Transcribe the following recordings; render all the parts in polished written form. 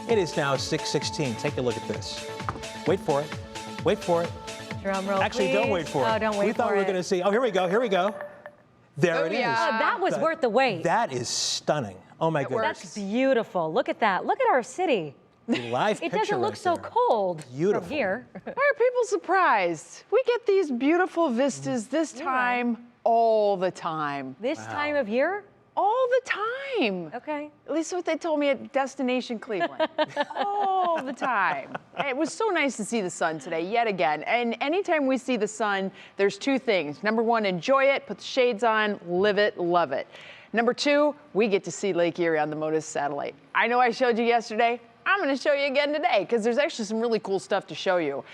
It is now 6:16. Take a look at this. Wait for it. Wait for it. Drum roll, Actually, please. don't wait for it. Oh, don't wait for it. We thought we were going to see. Oh, here we go. Here we go. There it is. Oh, that was worth the wait. That is stunning. Oh, my goodness. That's beautiful. Look at that. Look at our city. Live It picture doesn't look right so there. cold Beautiful. from here. Why are people surprised? We get these beautiful vistas this time all the time. This time of year? All the time. Okay. At least what they told me at Destination Cleveland. All the time. It was so nice to see the sun today, yet again. And anytime we see the sun, there's two things. Number one, enjoy it, put the shades on, live it, love it. Number two, we get to see Lake Erie on the MODIS satellite. I know I showed you yesterday. I'm going to show you again today because there's actually some really cool stuff to show you.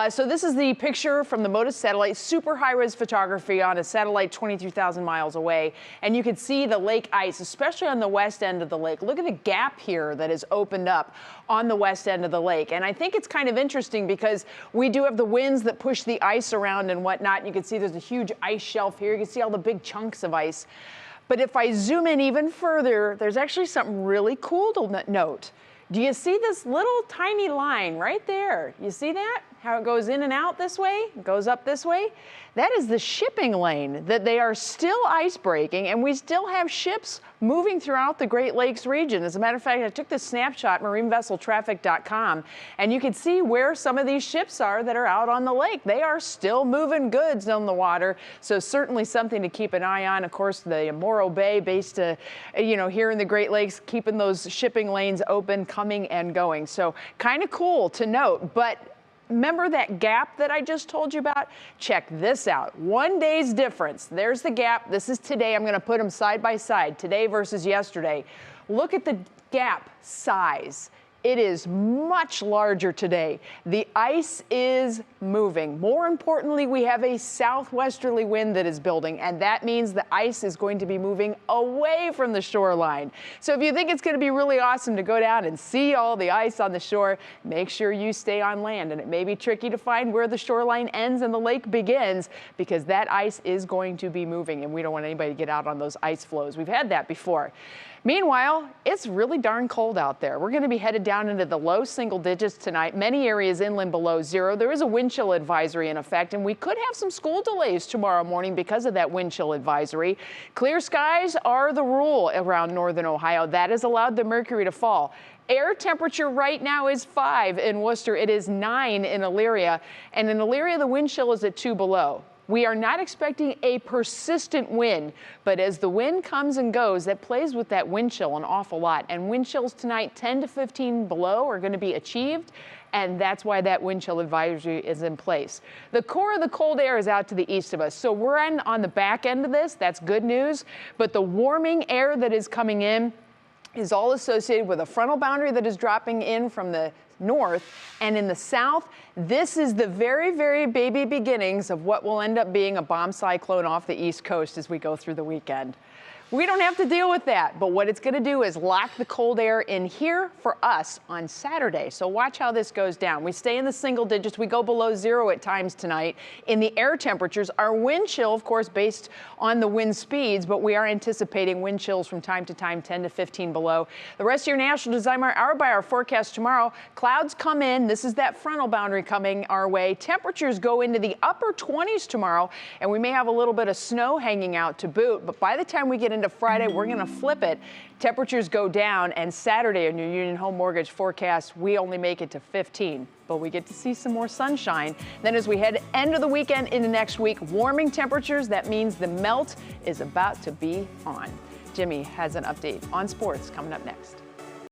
So this is the picture from the MODIS satellite, super high-res photography on a satellite 23,000 miles away. And you can see the lake ice, especially on the west end of the lake. Look at the gap here that is opened up on the west end of the lake. And I think it's kind of interesting because we do have the winds that push the ice around and whatnot. You can see there's a huge ice shelf here. You can see all the big chunks of ice. But if I zoom in even further, there's actually something really cool to note. Do you see this little tiny line right there? You see that? How it goes in and out this way, goes up this way? That is the shipping lane that they are still ice breaking, and we still have ships moving throughout the Great Lakes region. As a matter of fact, I took this snapshot, marinevesseltraffic.com, and you can see where some of these ships are that are out on the lake. They are still moving goods on the water, so certainly something to keep an eye on. Of course, the Morro Bay based, here in the Great Lakes, keeping those shipping lanes open, coming and going. So kind of cool to note, but remember that gap that I just told you about? Check this out. 1 day's difference. There's the gap. This is today. I'm going to put them side by side, today versus yesterday. Look at the gap size. It is much larger today. The ice is moving. More importantly, we have a southwesterly wind that is building, and that means the ice is going to be moving away from the shoreline. So if you think it's going to be really awesome to go down and see all the ice on the shore, make sure you stay on land. And it may be tricky to find where the shoreline ends and the lake begins because that ice is going to be moving, and we don't want anybody to get out on those ice floes. We've had that before. Meanwhile, it's really darn cold out there. We're going to be headed down into the low single digits tonight. Many areas inland below zero. There is a wind chill advisory in effect, and we could have some school delays tomorrow morning because of that wind chill advisory. Clear skies are the rule around northern Ohio. That has allowed the mercury to fall. Air temperature right now is 5 in Worcester. It is 9 in Elyria. And in Elyria, the wind chill is at 2 below. We are not expecting a persistent wind, but as the wind comes and goes, that plays with that wind chill an awful lot. And wind chills tonight, 10 to 15 below, are going to be achieved, and that's why that wind chill advisory is in place. The core of the cold air is out to the east of us, so we're on the back end of this. That's good news, but the warming air that is coming in is all associated with a frontal boundary that is dropping in from the north, and in the south, this is the very, very baby beginnings of what will end up being a bomb cyclone off the East Coast as we go through the weekend. We don't have to deal with that, but what it's going to do is lock the cold air in here for us on Saturday. So watch how this goes down. We stay in the single digits. We go below zero at times tonight. In the air temperatures, our wind chill, of course, based on the wind speeds, but we are anticipating wind chills from time to time, 10 to 15 below. The rest of your National Design hour by hour forecast tomorrow, clouds come in. This is that frontal boundary coming our way. Temperatures go into the upper 20s tomorrow, and we may have a little bit of snow hanging out to boot, but by the time we get into Friday, we're going to flip it. Temperatures go down, and Saturday in your Union Home Mortgage forecast, we only make it to 15, but we get to see some more sunshine. Then as we head end of the weekend into next week, warming temperatures, that means the melt is about to be on. Jimmy has an update on sports coming up next.